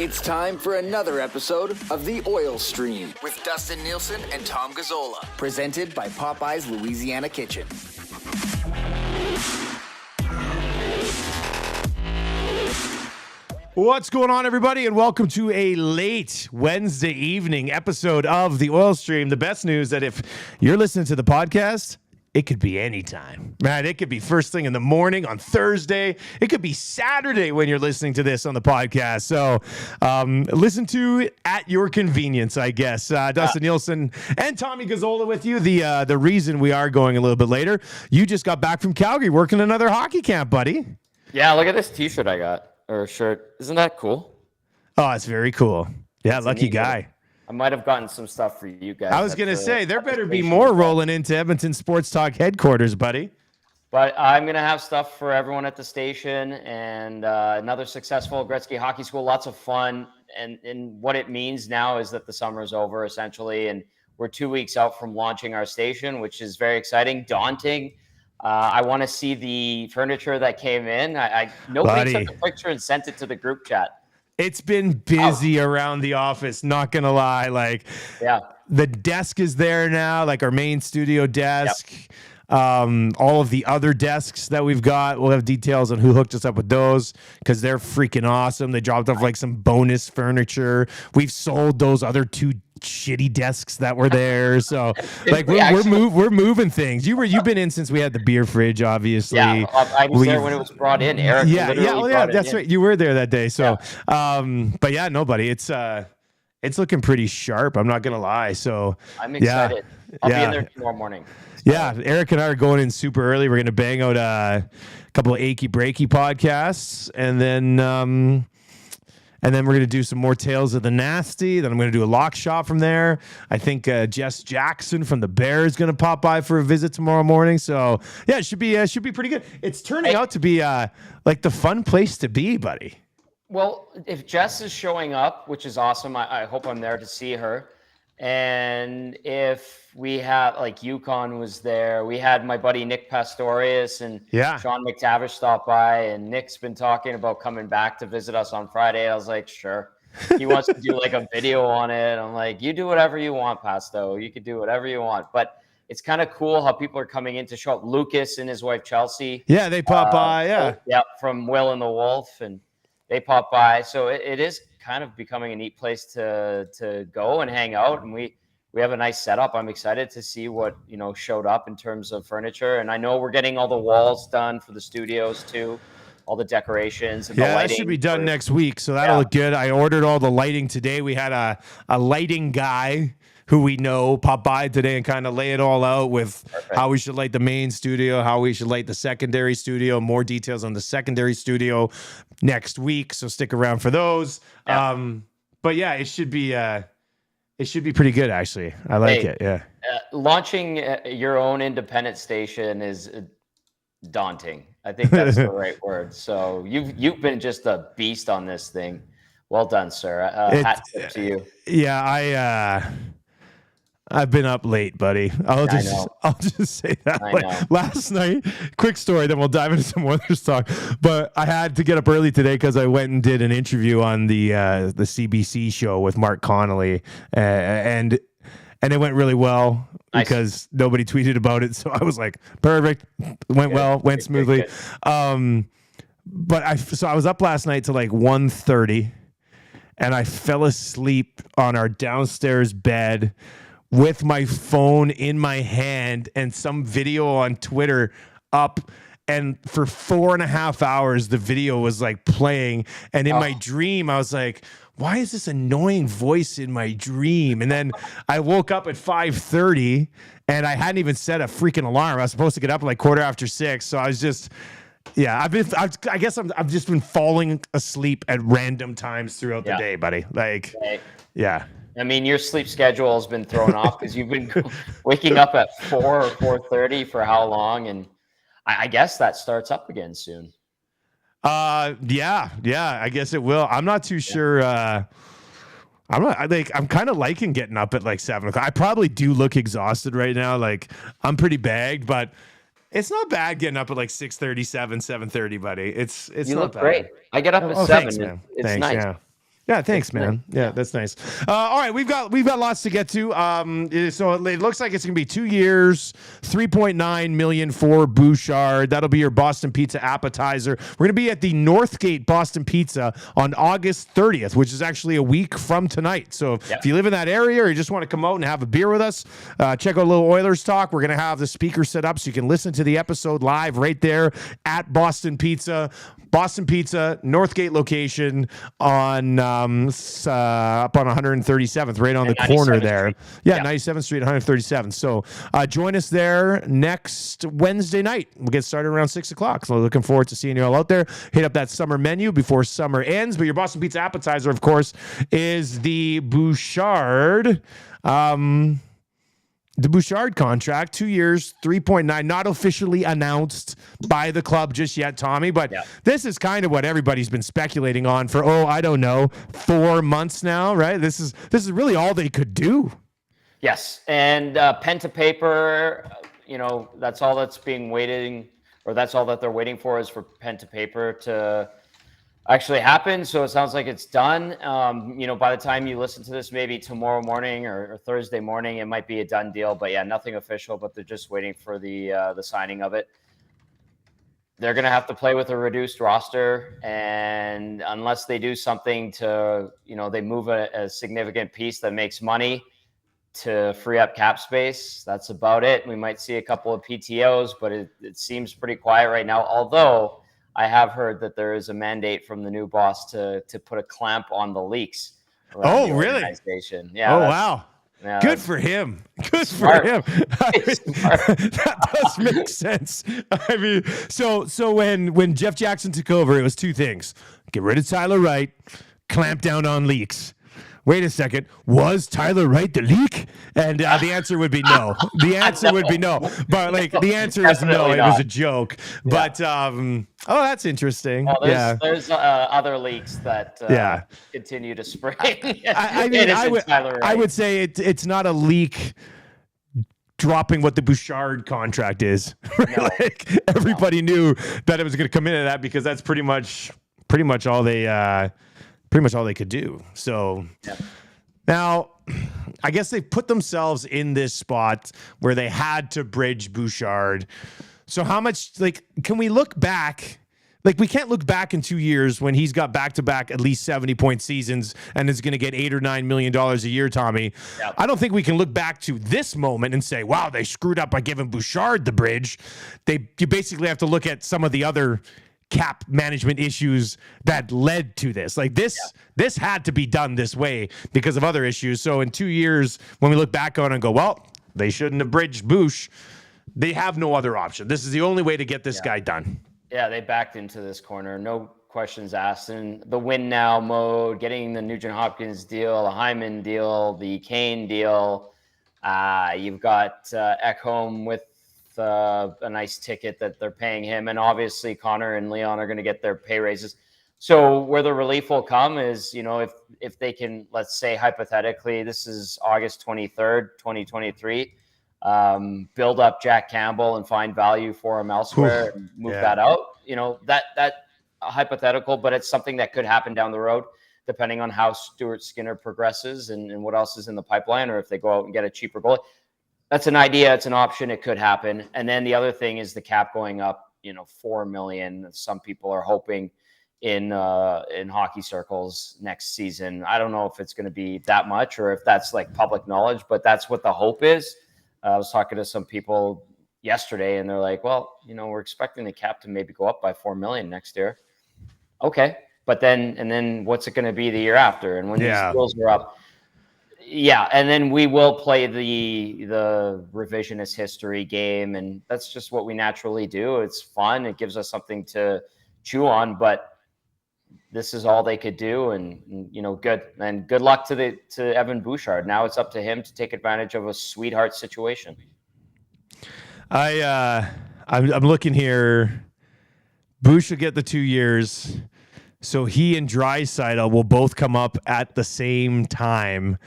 It's time for another episode of The Oil Stream with Dustin Nielsen and Tom Gazzola, presented by Popeye's Louisiana Kitchen. What's going on, everybody, and welcome to a late Wednesday evening episode of The Oil Stream. The best news that if you're listening to the podcast, it could be anytime. Man, it could be first thing in the morning on Thursday. It could be Saturday when you're listening to this on the podcast. So listen to it at your convenience, I guess. Dustin Nielsen and Tommy Gazzola with you. The reason we are going a little bit later, you just got back from Calgary working another hockey camp, buddy. Yeah, look at this t-shirt I got, or shirt. Isn't that cool? Oh, it's very cool. Yeah, lucky guy. I might have gotten some stuff for you guys. I was going to say, there better be more rolling into Edmonton Sports Talk headquarters, buddy. But I'm going to have stuff for everyone at the station and another successful Gretzky Hockey School. Lots of fun. And what it means now is that the summer is over, essentially. And we're 2 weeks out from launching our station, which is very exciting, daunting. I want to see the furniture that came in. Nobody took a picture and sent it to the group chat. It's been busy around the office, not gonna lie. The desk is there now, like our main studio desk. Yep. All of the other desks that we've got, we'll have details on who hooked us up with those because they're freaking awesome. They dropped off like some bonus furniture. We've sold those other two shitty desks that were there, so like we're moving things. You've been in since we had the beer fridge, obviously. Yeah, I was there when it was brought in. Eric, that's right. You were there that day. So, but yeah, nobody. It's looking pretty sharp. I'm not gonna lie. So I'm excited. I'll be in there tomorrow morning. Yeah, Eric and I are going in super early. We're gonna bang out a couple of achy breaky podcasts, and then we're going to do some more Tales of the Nasty. Then I'm going to do a lock shop from there. I think Jess Jackson from the Bear is going to pop by for a visit tomorrow morning. So, yeah, it should be pretty good. It's turning out to be like the fun place to be, buddy. Well, if Jess is showing up, which is awesome, I hope I'm there to see her. And if we have, like, Yukon was there, we had my buddy Nick Pastorius and Sean McTavish stop by, and Nick's been talking about coming back to visit us on Friday. I was like, sure. He wants to do like a video on it. I'm like, you do whatever you want, Pasto. You could do whatever you want. But it's kind of cool how people are coming in to show up. Lucas and his wife Chelsea. Yeah, they pop by. Yeah, from Will and the Wolf, and they pop by. So it is kind of becoming a neat place to go and hang out, and we have a nice setup. I'm excited to see what showed up in terms of furniture, and I know we're getting all the walls done for the studios too, all the decorations and the lighting. That should be done next week, so that'll look good. I ordered all the lighting today. We had a lighting guy who we know pop by today and kind of lay it all out with how we should light the main studio, how we should light the secondary studio. More details on the secondary studio next week, so stick around for those. But yeah, it should be pretty good, actually. I like it. Yeah. Launching your own independent station is daunting. I think that's the right word. So you've been just a beast on this thing. Well done, sir. Hat tip to you. Yeah, I've been up late, buddy. I'll just say that. Last night, quick story, then we'll dive into some Oilers talk. But I had to get up early today because I went and did an interview on the CBC show with Mark Connolly, and it went really well because nobody tweeted about it. So I was like, perfect, went well, went smoothly. But I was up last night till like 1:30, and I fell asleep on our downstairs bed with my phone in my hand and some video on Twitter up. And for 4.5 hours, the video was like playing. And in my dream, I was like, why is this annoying voice in my dream? And then I woke up at 5:30 and I hadn't even set a freaking alarm. I was supposed to get up at like 6:15. So I was just, I guess I've just been falling asleep at random times throughout the day, buddy. Like, I mean, your sleep schedule has been thrown off because you've been waking up at 4 or 4:30 for how long? And I guess that starts up again soon. I guess it will. I'm not too sure. I'm kind of liking getting up at like 7 o'clock. I probably do look exhausted right now. Like I'm pretty bagged, but it's not bad getting up at like 6:37, 7:30, buddy. It's you not look bad. great. I get up at 7. Thanks, man. It's nice. Yeah. Yeah, thanks, man. Yeah, that's nice. All right, we've got lots to get to. So it looks like it's gonna be 2 years, 3.9 million for Bouchard. That'll be your Boston Pizza appetizer. We're gonna be at the Northgate Boston Pizza on August 30th, which is actually a week from tonight. So if you live in that area or you just want to come out and have a beer with us, check out a little Oilers talk. We're gonna have the speaker set up so you can listen to the episode live right there at Boston Pizza. Boston Pizza, Northgate location on up on 137th, right on the corner there. Yeah, 97th Street, 137th. So join us there next Wednesday night. We'll get started around 6 o'clock. So looking forward to seeing you all out there. Hit up that summer menu before summer ends. But your Boston Pizza appetizer, of course, is the Bouchard. The Bouchard contract, 2 years, 3.9, not officially announced by the club just yet, Tommy, but this is kind of what everybody's been speculating on for, 4 months now, right? This is really all they could do. Yes, and pen to paper, that's all that's being waiting, or that's all that they're waiting for is for pen to paper to actually happen. So it sounds like it's done. By the time you listen to this, maybe tomorrow morning or Thursday morning, it might be a done deal. But yeah, nothing official. But they're just waiting for the signing of it. They're going to have to play with a reduced roster, and unless they do something to, they move a significant piece that makes money to free up cap space, that's about it. We might see a couple of PTOs, but it seems pretty quiet right now. Although I have heard that there is a mandate from the new boss to put a clamp on the leaks. Oh, really? Yeah. Oh, wow. Yeah, good for him. Good for him. That does make sense. I mean, so when Jeff Jackson took over, it was two things: get rid of Tyler Wright, clamp down on leaks. Wait a second, was Tyler Wright the leak? And the answer would be no. The answer would be no. But the answer is no. It was a joke. Yeah. But that's interesting. Well, there's other leaks that continue to spring. I would say it's not a leak dropping what the Bouchard contract is. No. Everybody knew that it was going to come into that because that's pretty much all they. Pretty much all they could do. So now I guess they put themselves in this spot where they had to bridge Bouchard. So how much, can we look back? We can't look back in 2 years when he's got back-to-back at least 70-point seasons and is going to get $8 or $9 million a year, Tommy. Yep. I don't think we can look back to this moment and say, wow, they screwed up by giving Bouchard the bridge. You basically have to look at some of the other cap management issues that led to this. This had to be done this way because of other issues. So in 2 years, when we look back on it and go, well, they shouldn't have bridged Bouch, they have no other option. This is the only way to get this guy done. Yeah, they backed into this corner. No questions asked. And the win now mode, getting the Nugent Hopkins deal, the Hyman deal, the Kane deal. You've got Ekholm with a nice ticket that they're paying him, and obviously Connor and Leon are going to get their pay raises. So where the relief will come is, if they can, let's say hypothetically, this is August 23rd, 2023, build up Jack Campbell and find value for him elsewhere and move that out. That hypothetical, but it's something that could happen down the road, depending on how Stuart Skinner progresses and what else is in the pipeline, or if they go out and get a cheaper goalie. That's an idea. It's an option. It could happen. And then the other thing is the cap going up, $4 million. Some people are hoping in hockey circles next season. I don't know if it's going to be that much or if that's public knowledge, but that's what the hope is. I was talking to some people yesterday and they're like, well, we're expecting the cap to maybe go up by $4 million next year. Okay. But then what's it going to be the year after? And when these deals are up, and then we will play the revisionist history game, and that's just what we naturally do. It's fun. It gives us something to chew on, but this is all they could do, and good luck to Evan Bouchard. Now it's up to him to take advantage of a sweetheart situation. I'm looking here. Bouch will get the 2 years. So he and Draisaitl will both come up at the same time.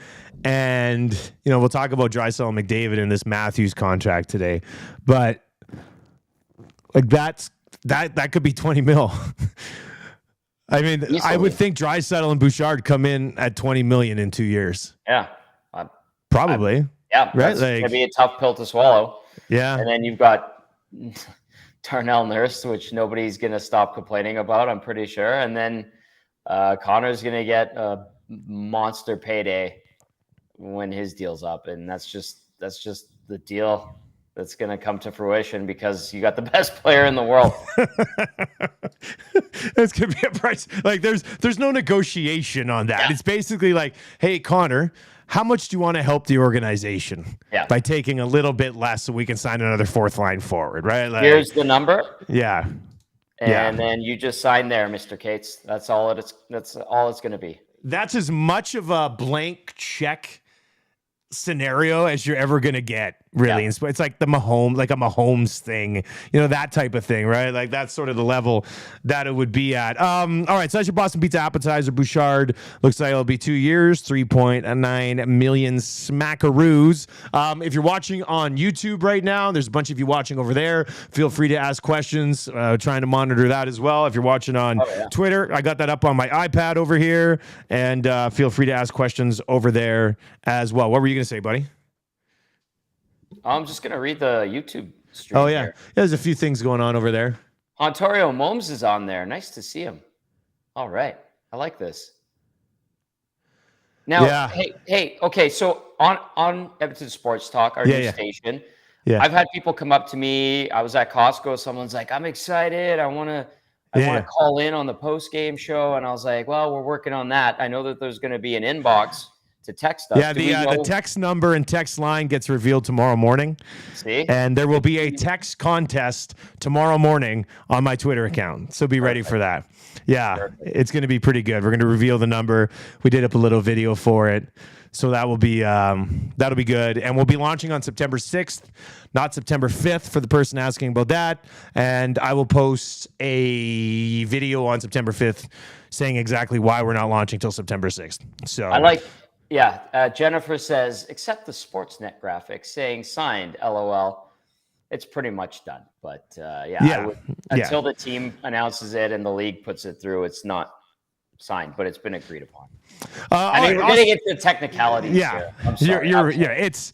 And, we'll talk about Draisaitl and McDavid in this Matthews contract today. But that could be 20 mil. I mean, Easily. I would think Draisaitl and Bouchard come in at 20 million in 2 years. Yeah. Probably. Yeah. Right. That's going to be a tough pill to swallow. Yeah. And then you've got Darnell Nurse, which nobody's going to stop complaining about, I'm pretty sure. And then Connor's going to get a monster payday when his deal's up. And that's just the deal that's going to come to fruition because you got the best player in the world. It's going to be a price. Like there's no negotiation on that. Yeah. It's basically like, hey, Connor, how much do you want to help the organization by taking a little bit less so we can sign another fourth line forward, right? Like, here's the number. Yeah. And then you just sign there, Mr. Cates. That's all it's going to be. That's as much of a blank check scenario as you're ever going to get, really. Yeah. It's like a Mahomes thing, that type of thing, right? Like that's sort of the level that it would be at. All right, so that's your Boston Pizza Appetizer. Bouchard looks like it'll be 2 years, 3.9 million smackaroos. If you're watching on YouTube right now, there's a bunch of you watching over there. Feel free to ask questions, trying to monitor that as well. If you're watching on Twitter, I got that up on my iPad over here, and feel free to ask questions over there as well. What were you going to say, buddy? I'm just going to read the YouTube stream. Oh, yeah. Here. There's a few things going on over there. Ontario Momes is on there. Nice to see him. All right. I like this. Now, hey, okay. So on Edmonton Sports Talk, our new station, I've had people come up to me. I was at Costco. Someone's like, I'm excited. I want to call in on the post-game show. And I was like, well, we're working on that. I know that there's going to be an inbox to text us. Yeah, the text number and text line gets revealed tomorrow morning. See? And there will be a text contest tomorrow morning on my Twitter account. So be ready for that. Yeah, it's going to be pretty good. We're going to reveal the number. We did up a little video for it. So that'll be good. And we'll be launching on September 6th, not September 5th for the person asking about that. And I will post a video on September 5th saying exactly why we're not launching till September 6th. So Jennifer says, accept the Sportsnet graphic saying signed, LOL. It's pretty much done. But until the team announces it and the league puts it through, it's not signed, but it's been agreed upon. We're getting into the technicalities. Yeah, here. I'm sorry.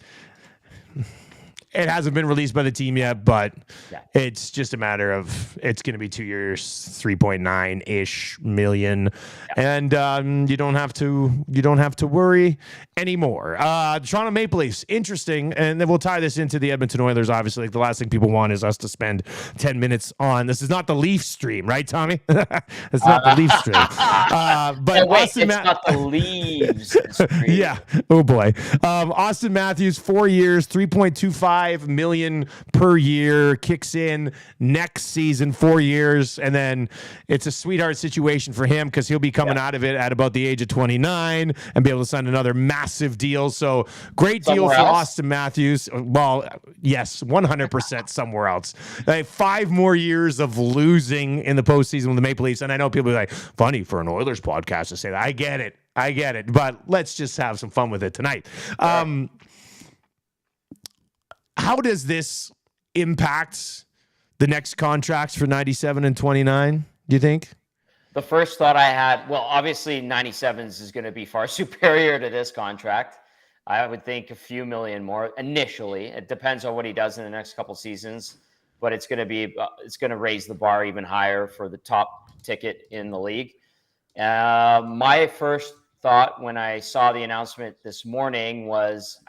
It hasn't been released by the team yet, but it's just a matter of it's going to be 2 years, 3.9-ish million, and you don't have to worry anymore. Toronto Maple Leafs, interesting, and then we'll tie this into the Edmonton Oilers. Obviously, like the last thing people want is us to spend 10 minutes on. This is not the Leaf stream, right, Tommy? It's not the Leaf stream. But it's not the Leaves stream. Yeah. Oh boy. Austin Matthews, 4 years, 3.25 million per year, kicks in next season, 4 years, and then it's a sweetheart situation for him because he'll be coming out of it at about the age of 29 and be able to sign another massive deal. So great deal for Austin Matthews. Well, yes, 100% somewhere else. Like 5 more years of losing in the postseason with the Maple Leafs, and I know people are like, funny for an Oilers podcast to say that. I get it, but let's just have some fun with it tonight. How does this impact the next contracts for 97 and 29, do you think? The first thought I had, well, obviously 97s is going to be far superior to this contract. I would think a few million more initially. It depends on what he does in the next couple seasons, but it's going to raise the bar even higher for the top ticket in the league. My first thought when I saw the announcement this morning was,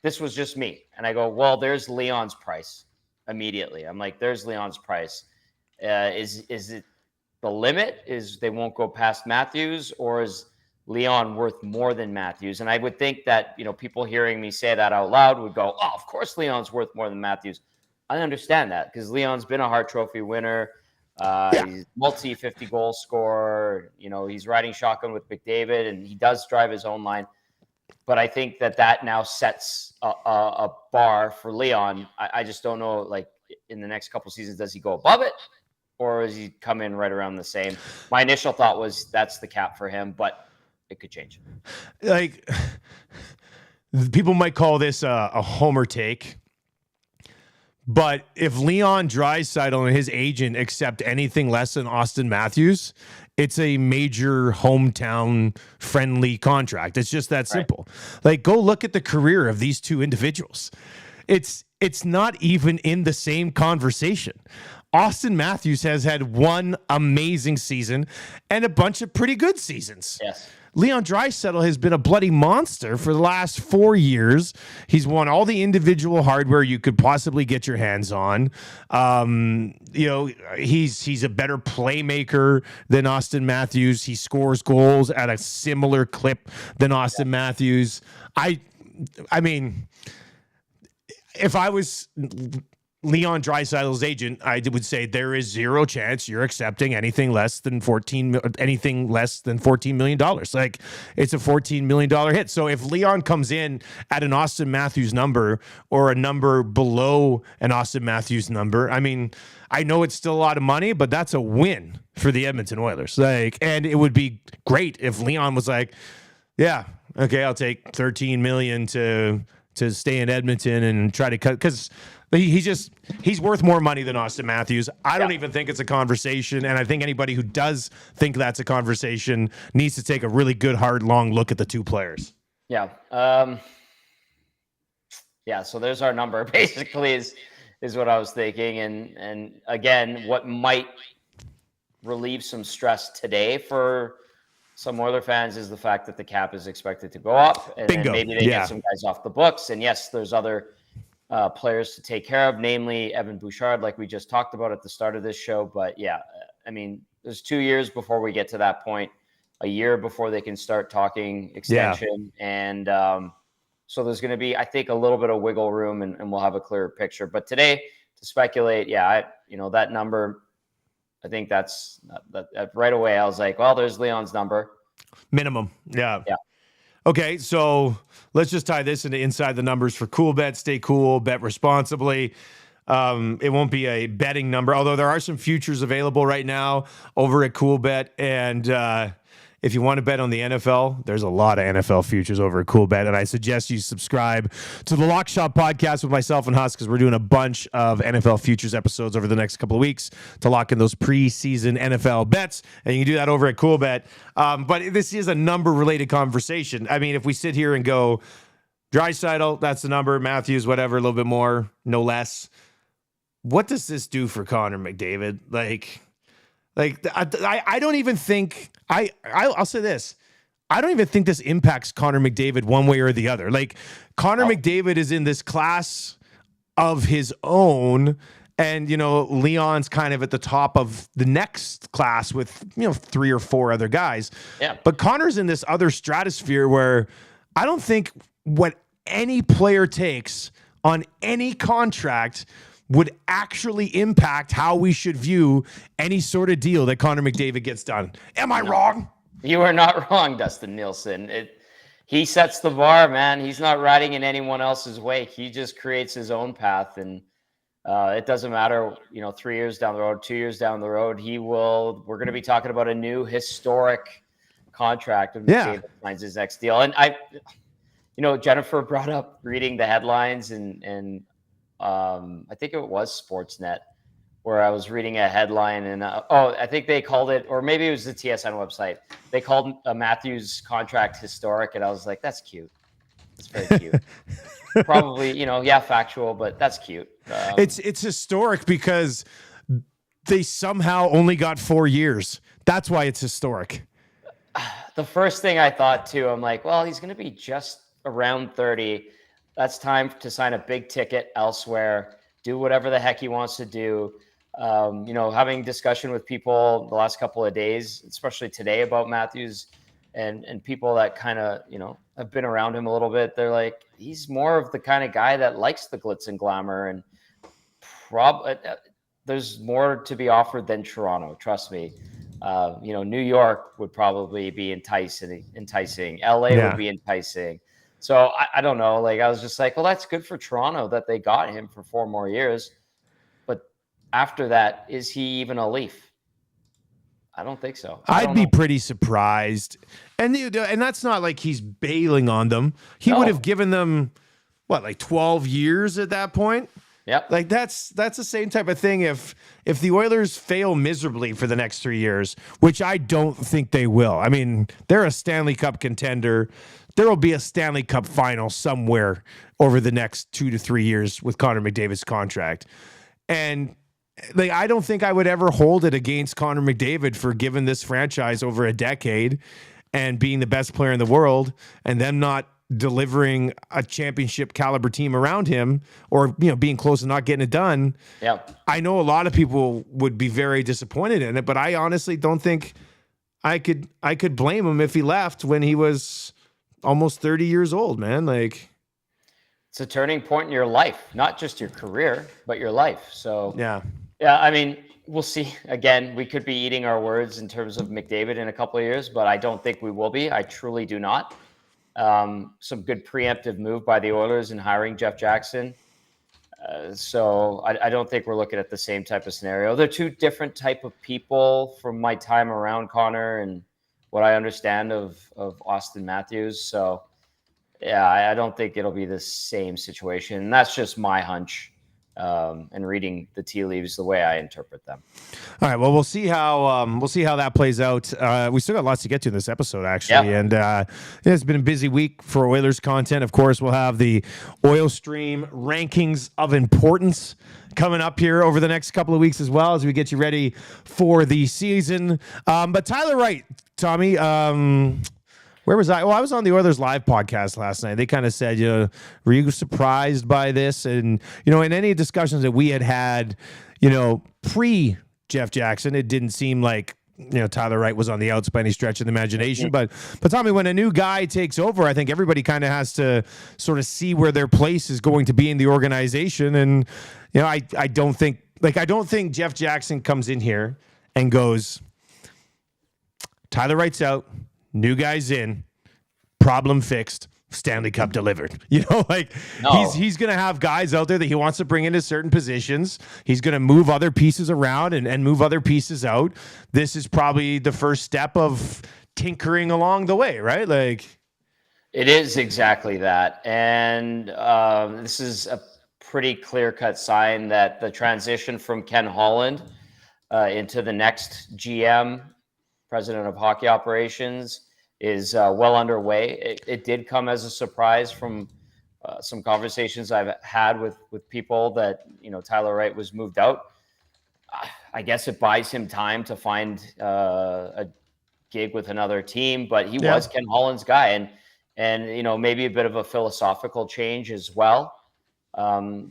this was just me. And I go, well, there's Leon's price immediately. I'm like, there's Leon's price. Is it the limit? Is they won't go past Matthews, or is Leon worth more than Matthews? And I would think that, people hearing me say that out loud would go, oh, of course Leon's worth more than Matthews. I understand that because Leon's been a Hart Trophy winner. He's multi-50 goal scorer. He's riding shotgun with McDavid, and he does drive his own line. But I think that now sets a bar for Leon. I just don't know, like, in the next couple seasons, does he go above it, or does he come in right around the same? My initial thought was that's the cap for him, but it could change. Like, people might call this a homer take, but if Leon Draisaitl and his agent accept anything less than Austin Matthews, It's a major hometown friendly contract. It's just that simple. Like, go look at the career of these two individuals. It's not even in the same conversation. Austin Matthews has had one amazing season and a bunch of pretty good seasons. Yes. Leon Draisaitl has been a bloody monster for the last 4 years. He's won all the individual hardware you could possibly get your hands on. He's a better playmaker than Austin Matthews. He scores goals at a similar clip than Austin Matthews. I mean, if I was Leon Draisaitl's agent, I would say there is zero chance you're accepting anything less than $14 million. Like, it's a $14 million hit. So if Leon comes in at an Austin Matthews number or a number below an Austin Matthews number, I mean, I know it's still a lot of money, but that's a win for the Edmonton Oilers. Like, and it would be great if Leon was like, yeah, okay, I'll take $13 million to stay in Edmonton and try to cut, because he's worth more money than Austin Matthews. I don't even think it's a conversation, and I think anybody who does think that's a conversation needs to take a really good, hard, long look at the two players. Yeah. So there's our number, basically, is what I was thinking. And again, what might relieve some stress today for some Oiler fans is the fact that the cap is expected to go up, and maybe they get some guys off the books. And yes, there's other players to take care of, namely Evan Bouchard, like we just talked about at the start of this show. But yeah, I mean, there's 2 years before we get to that point, a year before they can start talking extension. And so there's going to be, I think, a little bit of wiggle room, and we'll have a clearer picture. But today, to speculate, that number, I think that's right away. I was like, well, there's Leon's number. Minimum. Yeah. Okay, so let's just tie this into inside the numbers for Cool Bet. Stay cool, bet responsibly. It won't be a betting number, although there are some futures available right now over at Cool Bet. And if you want to bet on the NFL, there's a lot of NFL futures over at Cool Bet. And I suggest you subscribe to the Lock Shop podcast with myself and Huss, because we're doing a bunch of NFL futures episodes over the next couple of weeks to lock in those preseason NFL bets. And you can do that over at Cool Bet. But this is a number-related conversation. I mean, if we sit here and go, Draisaitl, that's the number, Matthews, whatever, a little bit more, no less. What does this do for Connor McDavid? I don't even think I'll say this. I don't even think this impacts Connor McDavid one way or the other. Like, Connor McDavid is in this class of his own, and Leon's kind of at the top of the next class with 3 or 4 other guys. Yeah. But Connor's in this other stratosphere where I don't think what any player takes on any contract would actually impact how we should view any sort of deal that Connor McDavid gets done. Am I wrong? You are not wrong, Dustin Nielsen. He sets the bar, man. He's not riding in anyone else's wake. He just creates his own path, and it doesn't matter, 3 years down the road, 2 years down the road, we're going to be talking about a new historic contract when McDavid signs his next deal. And Jennifer brought up reading the headlines, and I think it was Sportsnet, where I was reading a headline, and I think they called it, or maybe it was the TSN website, they called Matthews' contract historic, and I was like, that's cute. It's very cute. Probably, factual, but that's cute. It's historic because they somehow only got 4 years. That's why it's historic. The first thing I thought too, I'm like, well, he's going to be just around 30. That's time to sign a big ticket elsewhere, do whatever the heck he wants to do. Having discussion with people the last couple of days, especially today, about Matthews and people that kind of, have been around him a little bit. They're like, he's more of the kind of guy that likes the glitz and glamour, and there's more to be offered than Toronto. Trust me. New York would probably be enticing. LA would be enticing. So I don't know. Like, I was just like, well, that's good for Toronto that they got him for 4 more years. But after that, is he even a Leaf? I don't think so. I'd be pretty surprised. And that's not like he's bailing on them. He would have given them, 12 years at that point? Yep. Like that's the same type of thing. If the Oilers fail miserably for the next 3 years, which I don't think they will. I mean, they're a Stanley Cup contender. There will be a Stanley Cup final somewhere over the next 2 to 3 years with Connor McDavid's contract. And like, I don't think I would ever hold it against Connor McDavid for giving this franchise over a decade and being the best player in the world and them not delivering a championship caliber team around him, or, you know, being close and not getting it done. Yeah. I know a lot of people would be very disappointed in it, but I honestly don't think I could blame him if he left when he was almost 30 years old, man. Like, it's a turning point in your life, not just your career, but your life. So yeah, I mean, we'll see. Again, we could be eating our words in terms of McDavid in a couple of years, but I don't think we will be. I truly do not. Some good preemptive move by the Oilers in hiring Jeff Jackson. So I don't think we're looking at the same type of scenario. They're two different type of people from my time around Connor and what I understand of Austin Matthews. So yeah, I don't think it'll be the same situation. And that's just my hunch. And reading the tea leaves the way I interpret them. All right. Well, we'll see how that plays out. We still got lots to get to in this episode, actually, and it's been a busy week for Oilers content. Of course, we'll have the Oil Stream rankings of importance coming up here over the next couple of weeks as well, as we get you ready for the season. But Tyler Wright, Tommy. Where was I? Well, I was on the Oilers Live podcast last night. They kind of said, you know, were you surprised by this? And, you know, in any discussions that we had, you know, pre Jeff Jackson, it didn't seem like, you know, Tyler Wright was on the outs by any stretch of the imagination. But Tommy, when a new guy takes over, I think everybody kind of has to sort of see where their place is going to be in the organization. And, you know, I don't think Jeff Jackson comes in here and goes, Tyler Wright's out, new guy's in, problem fixed, Stanley Cup delivered. You know, like he's going to have guys out there that he wants to bring into certain positions. He's going to move other pieces around and move other pieces out. This is probably the first step of tinkering along the way, right? Like, it is exactly that. And this is a pretty clear-cut sign that the transition from Ken Holland into the next GM, president of hockey operations, is well underway. It did come as a surprise from some conversations I've had with people that, you know, Tyler Wright was moved out. I guess it buys him time to find a gig with another team, but he was Ken Holland's guy, and you know, maybe a bit of a philosophical change as well.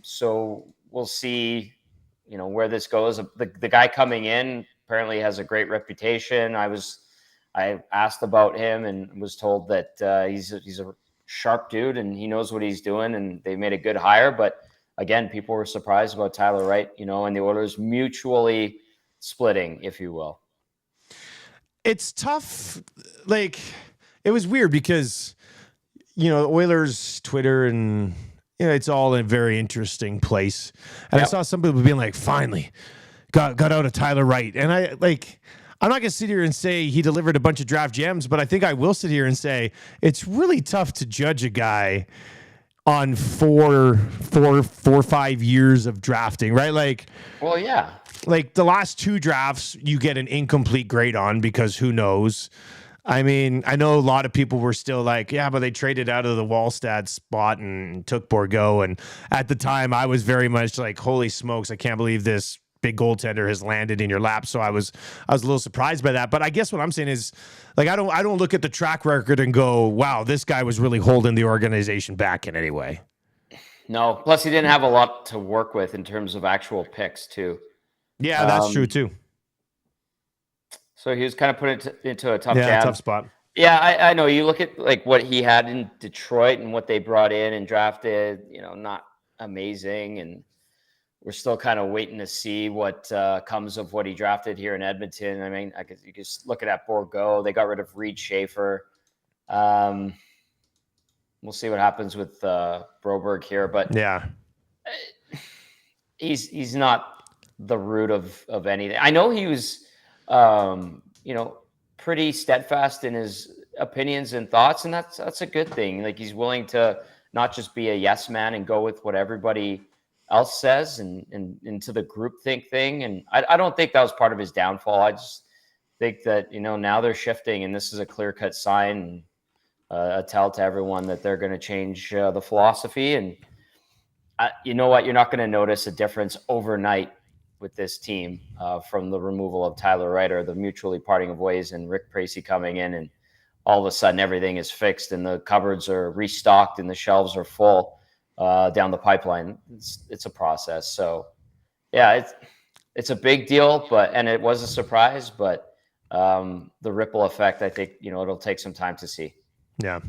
So we'll see, you know, where this goes. The guy coming in apparently has a great reputation. I asked about him and was told that he's a sharp dude and he knows what he's doing, and they made a good hire. But again, people were surprised about Tyler Wright, you know, and the Oilers mutually splitting, if you will. It's tough. Like, it was weird because, you know, Oilers Twitter and, you know, it's all in a very interesting place. And I saw some people being like, finally got out of Tyler Wright. And I'm not going to sit here and say he delivered a bunch of draft gems, but I think I will sit here and say it's really tough to judge a guy on four or 5 years of drafting, right? Like, well, yeah, like the last two drafts you get an incomplete grade on because who knows? I mean, I know a lot of people were still like, yeah, but they traded out of the Wallstad spot and took Bourgault. And at the time I was very much like, holy smokes, I can't believe this big goaltender has landed in your lap. So I was a little surprised by that. But I guess what I'm saying is, like, I don't look at the track record and go, wow, this guy was really holding the organization back in any way. No, plus he didn't have a lot to work with in terms of actual picks too. Yeah, that's true too. So he was kind of put into a tough spot. Yeah, I know. You look at like what he had in Detroit and what they brought in and drafted, you know, not amazing. And we're still kind of waiting to see what comes of what he drafted here in Edmonton. I mean, you just look at Bourgault. They got rid of Reed Schaefer. We'll see what happens with Broberg here, but yeah, he's not the root of anything. I know he was, you know, pretty steadfast in his opinions and thoughts, and that's a good thing. Like, he's willing to not just be a yes man and go with what everybody else says and into the groupthink thing. And I don't think that was part of his downfall. I just think that, now they're shifting, and this is a clear-cut sign, a tell to everyone that they're going to change the philosophy. And you know what? You're not going to notice a difference overnight with this team from the removal of Tyler Wright or the mutually parting of ways and Rick Tracy coming in, and all of a sudden everything is fixed and the cupboards are restocked and the shelves are full down the pipeline. It's a process. So yeah, it's a big deal, and it was a surprise, but the ripple effect, I think, it'll take some time to see. Yeah.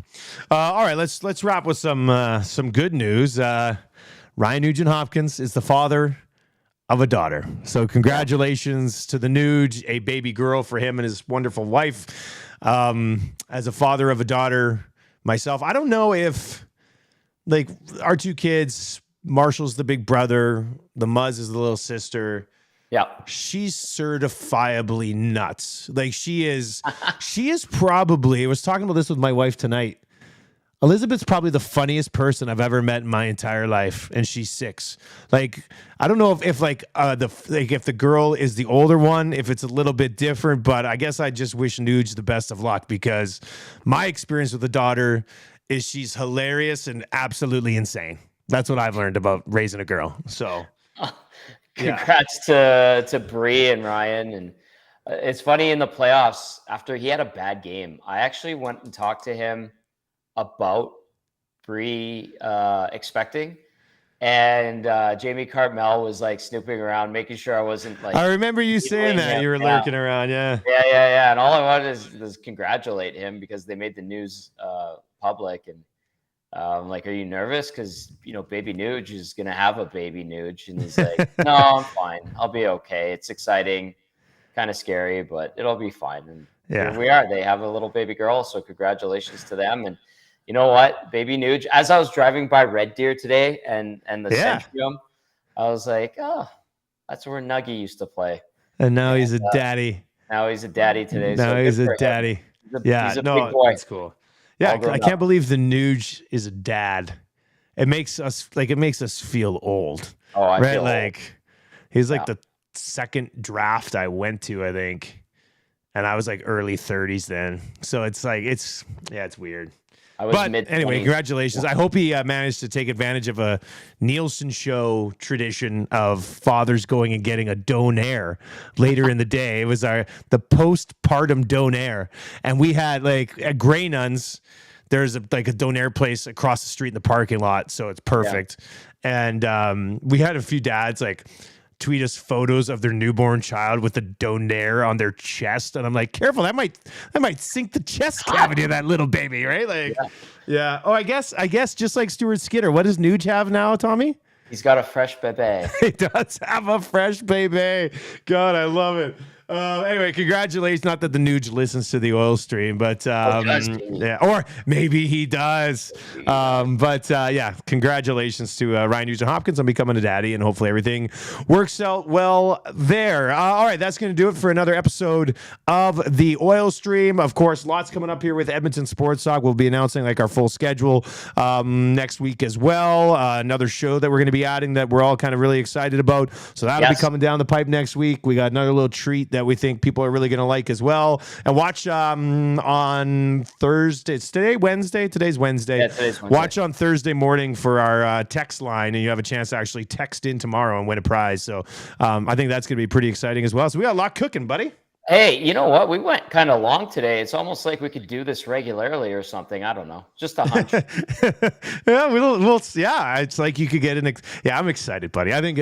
All right, let's wrap with some good news. Ryan Nugent-Hopkins is the father of a daughter. So congratulations to the Nuge, a baby girl for him and his wonderful wife. As a father of a daughter myself, I don't know if like our two kids, Marshall's the big brother, the Muzz is the little sister. Yeah. She's certifiably nuts. Like she is probably, I was talking about this with my wife tonight. Elizabeth's probably the funniest person I've ever met in my entire life, and she's 6. Like, I don't know if if the girl is the older one, if it's a little bit different, but I guess I just wish Nuge the best of luck, because my experience with the daughter is she's hilarious and absolutely insane. That's what I've learned about raising a girl. So, congrats to Bree and Ryan. And it's funny, in the playoffs, after he had a bad game, I actually went and talked to him about Bree expecting, and Jamie Cartmel was like snooping around, making sure I wasn't like. I remember you saying that you were lurking around, yeah. And all I wanted was congratulate him because they made the news public, and I'm like, are you nervous? Because baby Nuge is gonna have a baby Nuge, and he's like, no, I'm fine, I'll be okay. It's exciting, kind of scary, but it'll be fine. And here we are. They have a little baby girl, so congratulations to them. And you know what, baby Nuge, as I was driving by Red Deer today and the Centrium, I was like, oh, that's where Nuge used to play. And now he's a daddy. Now he's a daddy today. Now so he's a daddy. He's a big boy. That's cool. Yeah, I can't believe the Nuge is a dad. It makes us feel old. Oh, I right? feel like old. He's like the second draft I went to, I think. And I was like early 30s then. So it's like, it's weird. But anyway, congratulations. I hope he managed to take advantage of a Nielsen show tradition of fathers going and getting a donair later in the day. It was the postpartum donair. And we had like at Grey Nuns, there's a donair place across the street in the parking lot. So it's perfect. Yeah. And we had a few dads tweet us photos of their newborn child with a donair on their chest, and I'm like, careful, that might sink the chest cavity of that little baby, right? Yeah. Oh, I guess just like Stuart Skinner, what does Nuge have now, Tommy? He's got a fresh baby. He does have a fresh baby. God, I love it. Anyway, congratulations. Not that the Nuge listens to the oil stream, but or maybe he does. Congratulations to Ryan Nugent-Hopkins on becoming a daddy, and hopefully everything works out well there. All right, that's going to do it for another episode of the oil stream. Of course, lots coming up here with Edmonton Sports Talk. We'll be announcing our full schedule next week as well. Another show that we're going to be adding that we're all kind of really excited about. So that'll be coming down the pipe next week. We got another little treat that we think people are really going to like as well. And watch on Thursday. It's today, Wednesday. Today's Wednesday. Yeah, today's Wednesday. Watch on Thursday morning for our text line, and you have a chance to actually text in tomorrow and win a prize. So I think that's going to be pretty exciting as well. So we got a lot cooking, buddy. Hey, you know what? We went kind of long today. It's almost like we could do this regularly or something. I don't know. Just a hunch. It's like you could get an. I'm excited, buddy. I think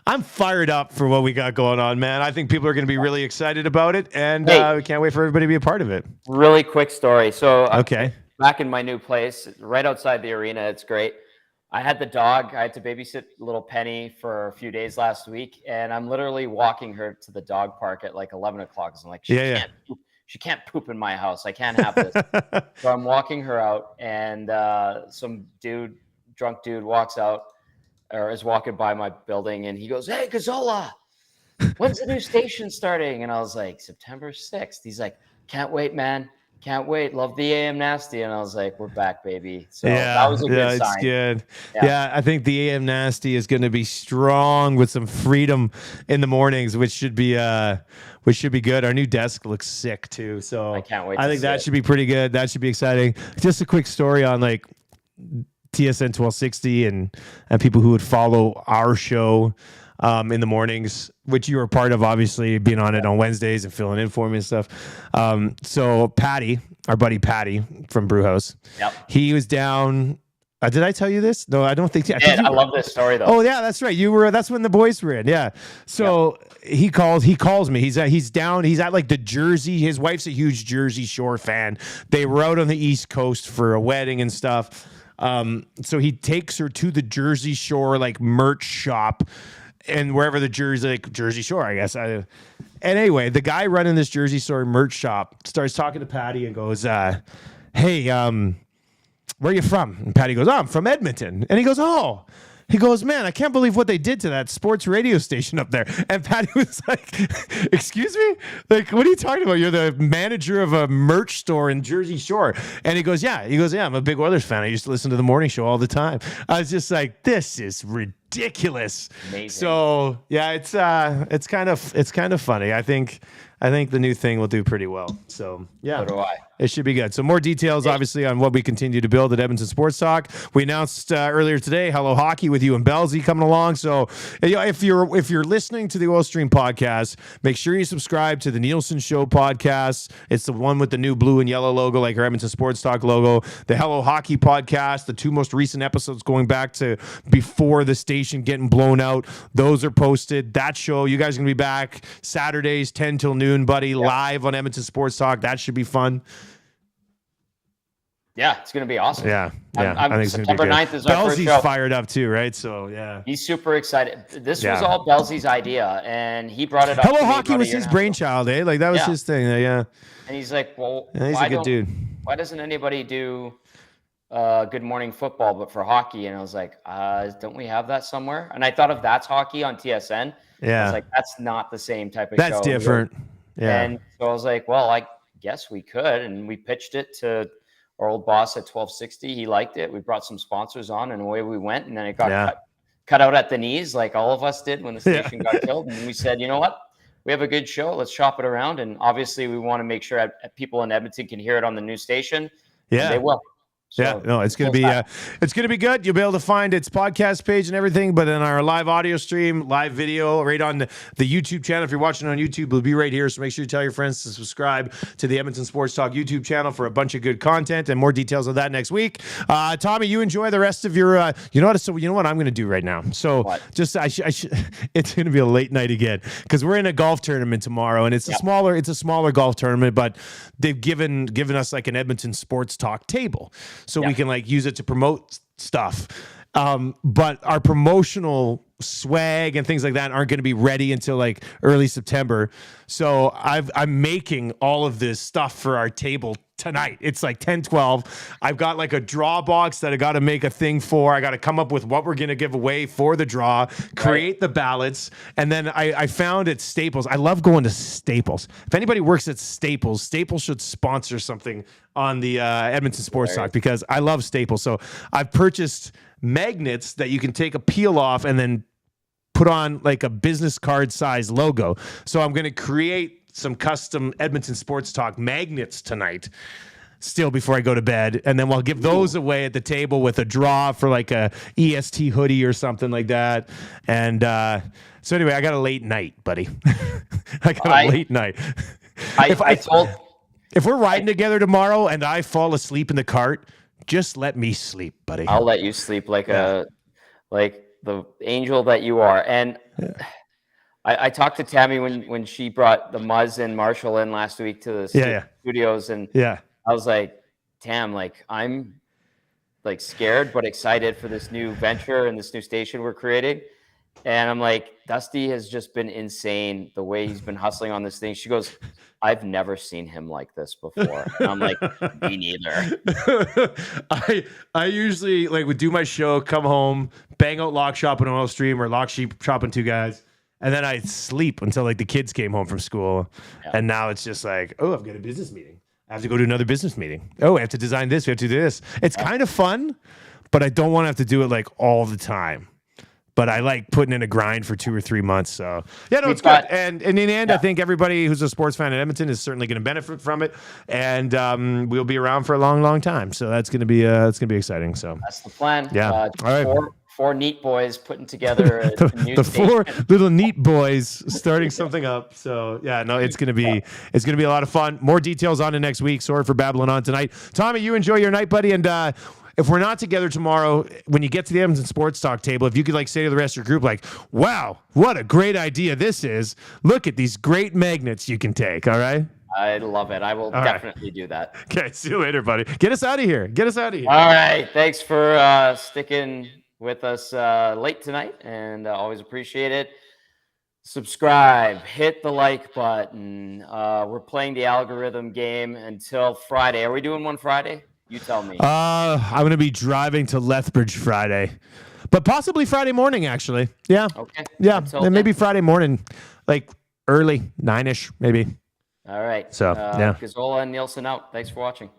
I'm fired up for what we got going on, man. I think people are going to be really excited about it, and we can't wait for everybody to be a part of it. Really quick story. So, okay. Back in my new place, right outside the arena, it's great. I had the dog. I had to babysit little Penny for a few days last week, and I'm literally walking her to the dog park at like 11 o'clock. I'm like, she can't poop in my house. I can't have this. So I'm walking her out, and some drunk dude walks out or is walking by my building, and he goes, "Hey, Gazzola, when's the new station starting?" And I was like, September 6th. He's like, "Can't wait, man. Can't wait. Love the AM Nasty. And I was like, we're back, baby. So that was a good sign. It's good. Yeah, I think the AM Nasty is going to be strong with some freedom in the mornings, which should be good. Our new desk looks sick too. So I can't wait. I think that should be pretty good. That should be exciting. Just a quick story on like TSN 1260 and people who would follow our show in the mornings, which you were part of, obviously being on it on Wednesdays and filling in for me and stuff. So Patty, our buddy Patty from Brewhouse, he was down. Did I tell you this? No, I don't think. I love this story though. Oh yeah, that's right. That's when the boys were in. Yeah. So he calls me. He's down. He's at like the Jersey. His wife's a huge Jersey Shore fan. They were out on the East Coast for a wedding and stuff. So he takes her to the Jersey Shore like merch shop. And wherever the Jersey Shore, I guess. And anyway, the guy running this Jersey Shore merch shop starts talking to Patty and goes, hey, where are you from? And Patty goes, I'm from Edmonton. And he goes, oh. He goes, man, I can't believe what they did to that sports radio station up there. And Patty was like, excuse me? Like, what are you talking about? You're the manager of a merch store in Jersey Shore. And he goes, yeah, I'm a big Oilers fan. I used to listen to the morning show all the time. I was just like, this is ridiculous. Amazing. So yeah, it's kind of funny. I think the new thing will do pretty well. So yeah. So do I. It should be good. So more details, obviously, on what we continue to build at Edmonton Sports Talk. We announced earlier today, Hello Hockey with you and Belsey coming along. So if you're listening to the Oil Stream podcast, make sure you subscribe to the Nielsen Show podcast. It's the one with the new blue and yellow logo, like our Edmonton Sports Talk logo. The Hello Hockey podcast, the two most recent episodes going back to before the station getting blown out. Those are posted. That show, you guys are going to be back Saturdays, 10 till noon, buddy, live on Edmonton Sports Talk. That should be fun. Yeah, it's going to be awesome. Yeah. I think September 9th is our first show. Fired up too, right? So, yeah. He's super excited. This was all Belsey's idea, and he brought it up. Hello Hockey was his brainchild, eh? Like, that was his thing. Yeah. And he's like, well, he's a good dude. Why doesn't anybody do Good Morning Football, but for hockey? And I was like, don't we have that somewhere? And I thought of That's Hockey on TSN. Yeah. I was like, that's not the same type of show. That's different. Yeah. And so I was like, well, I guess we could. And we pitched it to our old boss at 1260. He liked it. We brought some sponsors on, and away we went. And then it got cut out at the knees, like all of us did when the station got killed. And we said, you know what? We have a good show. Let's shop it around. And obviously, we want to make sure people in Edmonton can hear it on the new station. Yeah, they will. So, it's gonna be good. You'll be able to find its podcast page and everything, but in our live audio stream, live video, right on the YouTube channel. If you're watching on YouTube, it'll be right here. So make sure you tell your friends to subscribe to the Edmonton Sports Talk YouTube channel for a bunch of good content, and more details of that next week. Tommy, you enjoy the rest of your. You know what I'm going to do right now. So it's going to be a late night again because we're in a golf tournament tomorrow, and it's a smaller golf tournament, but they've given us like an Edmonton Sports Talk table. So we can like use it to promote stuff. But our promotional swag and things like that aren't going to be ready until like early September. So I'm making all of this stuff for our table tonight. It's like 10:12. I've got like a draw box that I got to make a thing for. I got to come up with what we're going to give away for the draw, create the ballots. And then I found at Staples. I love going to Staples. If anybody works at Staples should sponsor something on the Edmonton Sports Talk because I love Staples. So I've purchased magnets that you can take a peel off and then put on like a business card size logo. So I'm going to create some custom Edmonton Sports Talk magnets tonight still before I go to bed. And then we'll give those away at the table with a draw for like a EST hoodie or something like that. And so anyway, I got a late night, buddy. I got a late night. If we're riding together tomorrow and I fall asleep in the cart, just let me sleep, buddy. I'll let you sleep like the angel that you are. And I talked to Tammy when she brought the Muzz and Marshall in last week to the studios, and I was like, Tam, like I'm like scared but excited for this new venture and this new station we're creating. And I'm like, Dusty has just been insane the way he's been hustling on this thing. She goes, I've never seen him like this before. And I'm like, me neither. I usually like would do my show, come home, bang out Lock Shop and Oil Stream or Lock Shop and Two Guys. And then I'd sleep until like the kids came home from school. Yeah. And now it's just like, oh, I've got a business meeting. I have to go to another business meeting. Oh, I have to design this. We have to do this. It's kind of fun, but I don't want to have to do it like all the time. But I like putting in a grind for 2 or 3 months. So yeah, no, it's good. And in the end, I think everybody who's a sports fan in Edmonton is certainly going to benefit from it. And we'll be around for a long, long time. So that's going to be exciting. So that's the plan. Yeah. All right. Four neat boys putting together a the four little neat boys starting something up. So yeah, no, it's gonna be a lot of fun. More details on it next week. Sorry for babbling on tonight. Tommy, you enjoy your night, buddy. And if we're not together tomorrow, when you get to the Edmonton Sports Talk table, if you could like say to the rest of your group, like, wow, what a great idea this is. Look at these great magnets you can take. All right. I love it. I will definitely do that. Okay. See you later, buddy. Get us out of here. All right. Thanks for sticking with us late tonight, and always appreciate it. Subscribe, hit the like button. We're playing the algorithm game until Friday. Are we doing one Friday? You tell me. I'm going to be driving to Lethbridge Friday, but possibly Friday morning, actually. Yeah. Okay. Yeah. And maybe Friday morning, like early 9-ish, maybe. All right. So, yeah. Gazzola and Nielsen out. Thanks for watching.